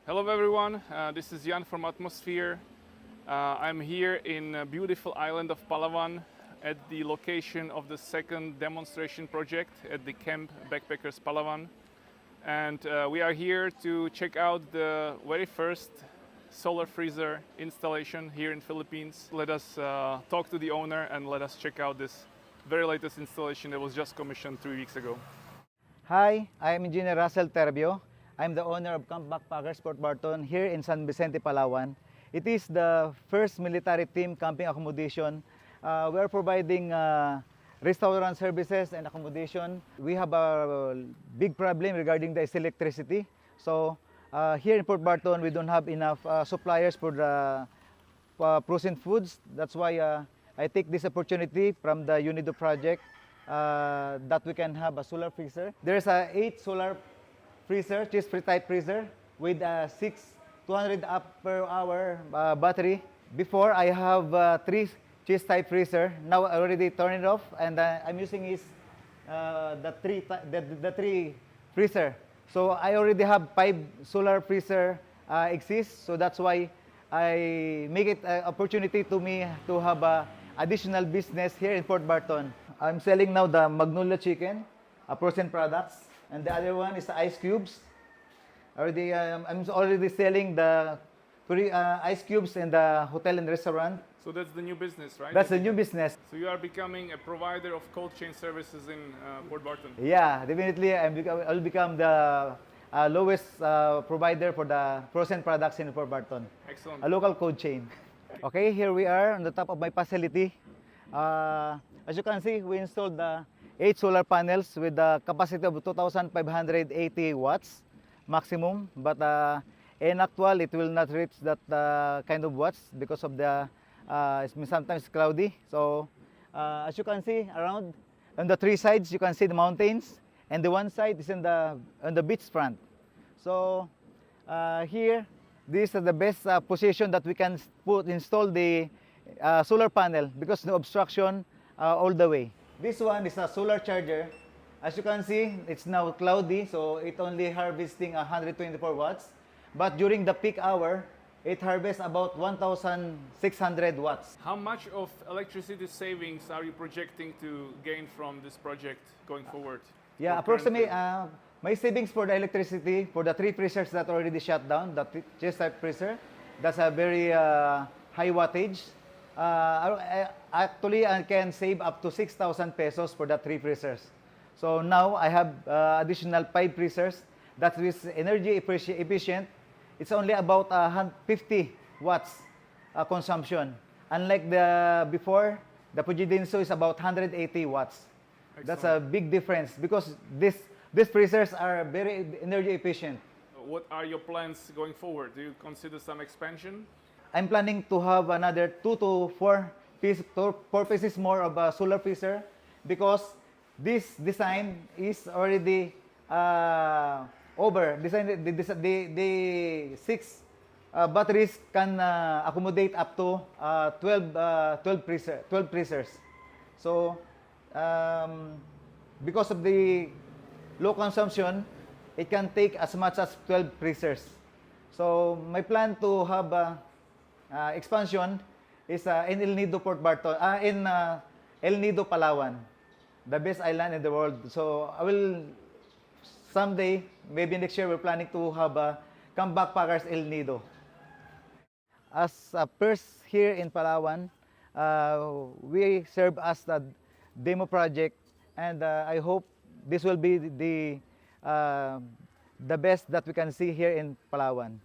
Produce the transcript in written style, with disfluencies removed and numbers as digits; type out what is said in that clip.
Hello everyone, this is Jan from Atmosphere. I'm here in a beautiful island of Palawan at the location of the second demonstration project at the camp Backpackers Palawan. And we are here to check out the very first solar freezer installation here in Philippines. Let us talk to the owner and let us check out this very latest installation that was just commissioned 3 weeks ago. Hi, I'm Engineer Russel Terbio. I'm the owner of Camp Backpackers Port Barton here in San Vicente, Palawan. It is the first military team camping accommodation. We are providing restaurant services and accommodation. We have a big problem regarding the electricity. So here in Port Barton, we don't have enough suppliers for the frozen foods. That's why I take this opportunity from the UNIDO project that we can have a solar freezer. There's a 8 solar freezer, chest-free type freezer with a 200 amp per hour battery. Before I have 3 chest type freezer. Now I already turned it off and I'm using the 3 freezer. So I already have 5 solar freezer exist. So that's why I make it an opportunity to me to have additional business here in Port Barton. I'm selling now the Magnolia chicken, frozen products. And the other one is the ice cubes. I'm already selling the ice cubes in the hotel and restaurant. So that's the new business, right? That's the new business. So you are becoming a provider of cold chain services in Port Barton. Yeah, definitely I'll become the lowest provider for the frozen products in Port Barton. Excellent. A local cold chain. Okay, here we are on the top of my facility. As you can see, we installed the 8 solar panels with the capacity of 2,580 watts maximum, but in actual it will not reach that kind of watts because of the it's sometimes cloudy. So as you can see around on the 3 sides, you can see the mountains, and the one side is on the beach front. So here, this is the best position that we can install the solar panel because no obstruction all the way. This one is a solar charger. As you can see, it's now cloudy, so it only harvesting 124 watts. But during the peak hour, it harvests about 1,600 watts. How much of electricity savings are you projecting to gain from this project going forward? Yeah, approximately my savings for the electricity for the 3 freezers that already shut down, the chest type freezer, that's a very high wattage. Actually, I can save up to 6,000 pesos for the 3 freezers. So now I have additional 5 freezers that is energy efficient. It's only about 50 watts consumption. Unlike the before, the Pujidenso is about 180 watts. Excellent. That's a big difference because these freezers are very energy efficient. What are your plans going forward? Do you consider some expansion? I'm planning to have another 2 to 4 pieces more of a solar freezer because this design is already over. The 6 batteries can accommodate up to 12 freezers. So because of the low consumption, it can take as much as 12 freezers. So my plan to have expansion is in El Nido Port Barton, in El Nido Palawan, the best island in the world. So I will someday, maybe next year, we're planning to have Camp Backpackers El Nido. As a first here in Palawan, we serve as the demo project, and I hope this will be the best that we can see here in Palawan.